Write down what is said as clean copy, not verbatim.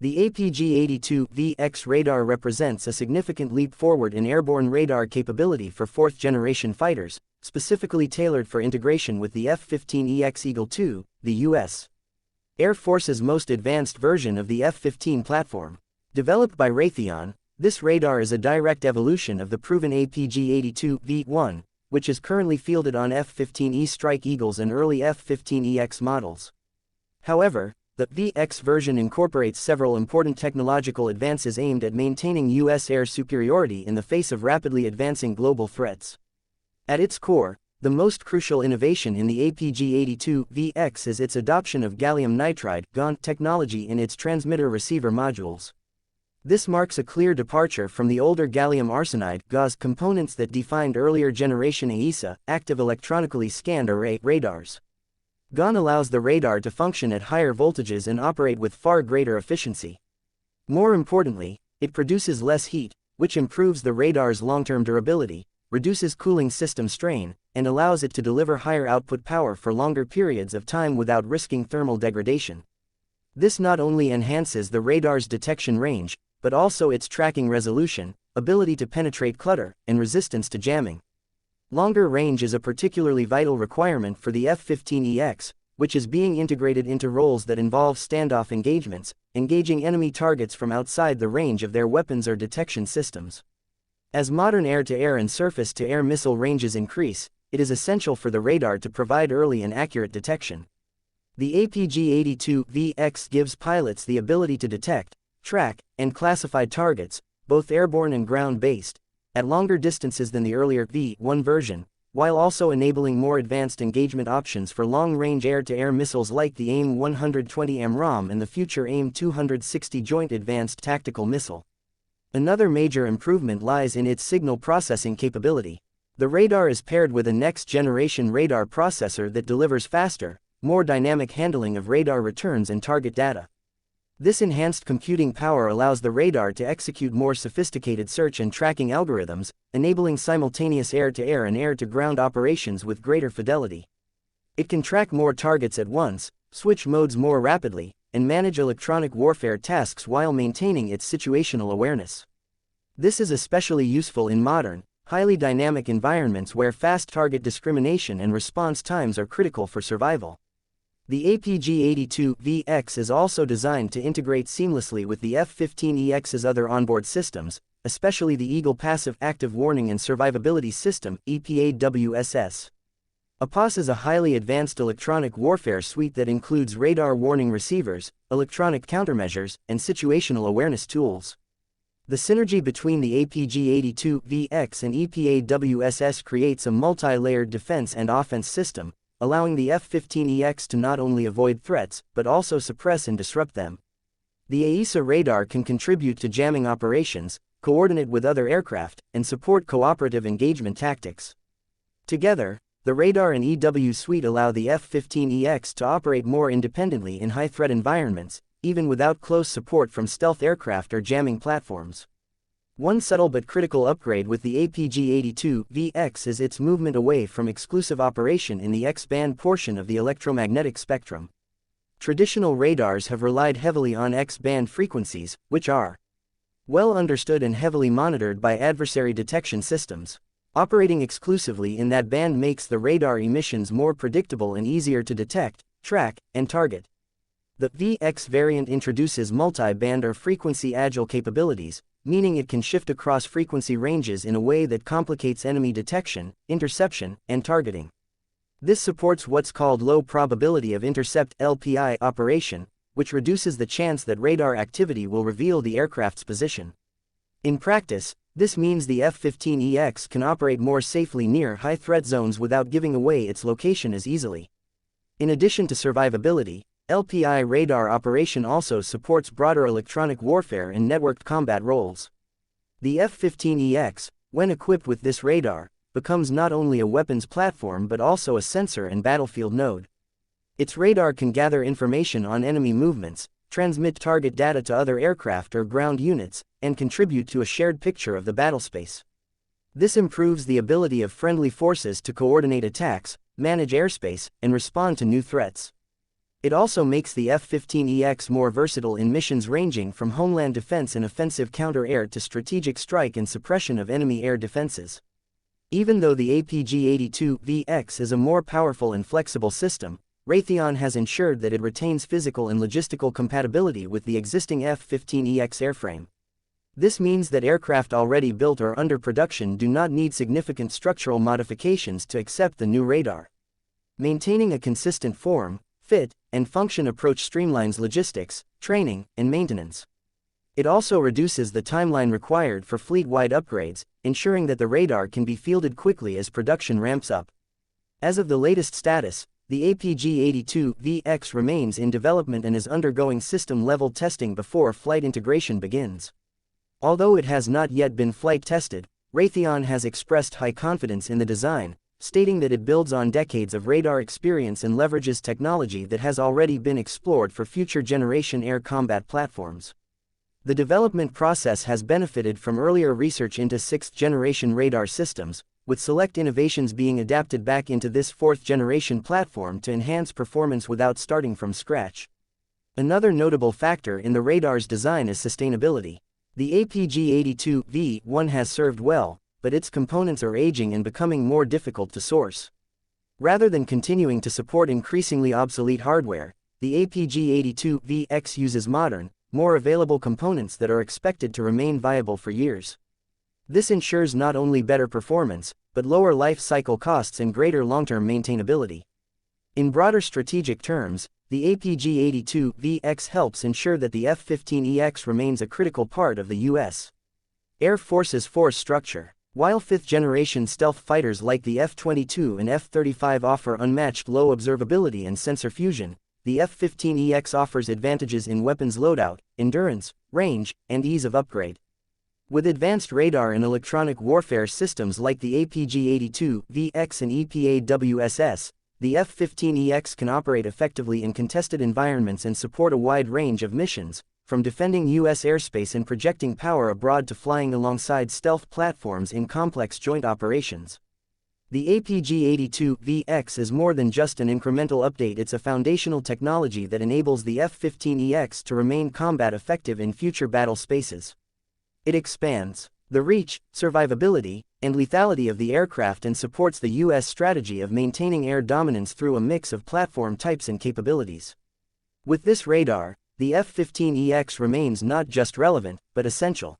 The APG-82-EX radar represents a significant leap forward in airborne radar capability for fourth-generation fighters, specifically tailored for integration with the F-15EX Eagle II, the U.S. Air Force's most advanced version of the F-15 platform. Developed by Raytheon, this radar is a direct evolution of the proven APG-82-V1, which is currently fielded on F-15E Strike Eagles and early F-15EX models. However, the VX version incorporates several important technological advances aimed at maintaining U.S. air superiority in the face of rapidly advancing global threats. At its core, the most crucial innovation in the APG-82-VX is its adoption of gallium nitride (GaN) technology in its transmitter-receiver modules. This marks a clear departure from the older gallium arsenide (GaAs) components that defined earlier generation AESA, active electronically scanned array radars. GaN allows the radar to function at higher voltages and operate with far greater efficiency. More importantly, it produces less heat, which improves the radar's long-term durability, reduces cooling system strain, and allows it to deliver higher output power for longer periods of time without risking thermal degradation. This not only enhances the radar's detection range, but also its tracking resolution, ability to penetrate clutter, and resistance to jamming. Longer range is a particularly vital requirement for the F-15EX, which is being integrated into roles that involve standoff engagements, engaging enemy targets from outside the range of their weapons or detection systems. As modern air-to-air and surface-to-air missile ranges increase, it is essential for the radar to provide early and accurate detection. The APG-82-VX gives pilots the ability to detect, track, and classify targets, both airborne and ground-based, at longer distances than the earlier V1 version, while also enabling more advanced engagement options for long-range air-to-air missiles like the AIM-120 AMRAAM and the future AIM-260 Joint Advanced Tactical Missile. Another major improvement lies in its signal processing capability. The radar is paired with a next-generation radar processor that delivers faster, more dynamic handling of radar returns and target data. This enhanced computing power allows the radar to execute more sophisticated search and tracking algorithms, enabling simultaneous air-to-air and air-to-ground operations with greater fidelity. It can track more targets at once, switch modes more rapidly, and manage electronic warfare tasks while maintaining its situational awareness. This is especially useful in modern, highly dynamic environments where fast target discrimination and response times are critical for survival. The APG-82-VX is also designed to integrate seamlessly with the F-15EX's other onboard systems, especially the Eagle Passive Active Warning and Survivability System (EPAWSS). APAWSS is a highly advanced electronic warfare suite that includes radar warning receivers, electronic countermeasures, and situational awareness tools. The synergy between the APG-82-VX and EPAWSS creates a multi-layered defense and offense system, allowing the F-15EX to not only avoid threats, but also suppress and disrupt them. The AESA radar can contribute to jamming operations, coordinate with other aircraft, and support cooperative engagement tactics. Together, the radar and EW suite allow the F-15EX to operate more independently in high-threat environments, even without close support from stealth aircraft or jamming platforms. One subtle but critical upgrade with the APG-82-VX is its movement away from exclusive operation in the X-band portion of the electromagnetic spectrum. Traditional radars have relied heavily on X-band frequencies, which are well understood and heavily monitored by adversary detection systems. Operating exclusively in that band makes the radar emissions more predictable and easier to detect, track, and target. The VX variant introduces multi-band or frequency-agile capabilities, meaning it can shift across frequency ranges in a way that complicates enemy detection, interception, and targeting. This supports what's called low probability of intercept (LPI) operation, which reduces the chance that radar activity will reveal the aircraft's position. In practice, this means the F-15EX can operate more safely near high-threat zones without giving away its location as easily. In addition to survivability, LPI radar operation also supports broader electronic warfare and networked combat roles. The F-15EX, when equipped with this radar, becomes not only a weapons platform but also a sensor and battlefield node. Its radar can gather information on enemy movements, transmit target data to other aircraft or ground units, and contribute to a shared picture of the battlespace. This improves the ability of friendly forces to coordinate attacks, manage airspace, and respond to new threats. It also makes the F-15EX more versatile in missions ranging from homeland defense and offensive counter-air to strategic strike and suppression of enemy air defenses. Even though the APG-82VX is a more powerful and flexible system, Raytheon has ensured that it retains physical and logistical compatibility with the existing F-15EX airframe. This means that aircraft already built or under production do not need significant structural modifications to accept the new radar. Maintaining a consistent form, fit, and function approach streamlines logistics, training, and maintenance. It also reduces the timeline required for fleet-wide upgrades, ensuring that the radar can be fielded quickly as production ramps up. As of the latest status, the APG-82VX remains in development and is undergoing system-level testing before flight integration begins. Although it has not yet been flight tested, Raytheon has expressed high confidence in the design, stating that it builds on decades of radar experience and leverages technology that has already been explored for future generation air combat platforms. The development process has benefited from earlier research into sixth-generation radar systems, with select innovations being adapted back into this fourth-generation platform to enhance performance without starting from scratch. Another notable factor in the radar's design is sustainability. The APG-82V1 has served well, but its components are aging and becoming more difficult to source. Rather than continuing to support increasingly obsolete hardware, the APG-82VX uses modern, more available components that are expected to remain viable for years. This ensures not only better performance, but lower life cycle costs and greater long-term maintainability. In broader strategic terms, the APG-82VX helps ensure that the F-15EX remains a critical part of the U.S. Air Force's force structure. While fifth-generation stealth fighters like the F-22 and F-35 offer unmatched low observability and sensor fusion, the F-15EX offers advantages in weapons loadout, endurance, range, and ease of upgrade. With advanced radar and electronic warfare systems like the APG-82VX and EPAWSS, the F-15EX can operate effectively in contested environments and support a wide range of missions, from defending U.S. airspace and projecting power abroad to flying alongside stealth platforms in complex joint operations. The APG-82VX is more than just an incremental update. It's a foundational technology that enables the F-15EX to remain combat effective in future battle spaces. It expands the reach, survivability, and lethality of the aircraft and supports the U.S. strategy of maintaining air dominance through a mix of platform types and capabilities. With this radar, the F-15EX remains not just relevant, but essential.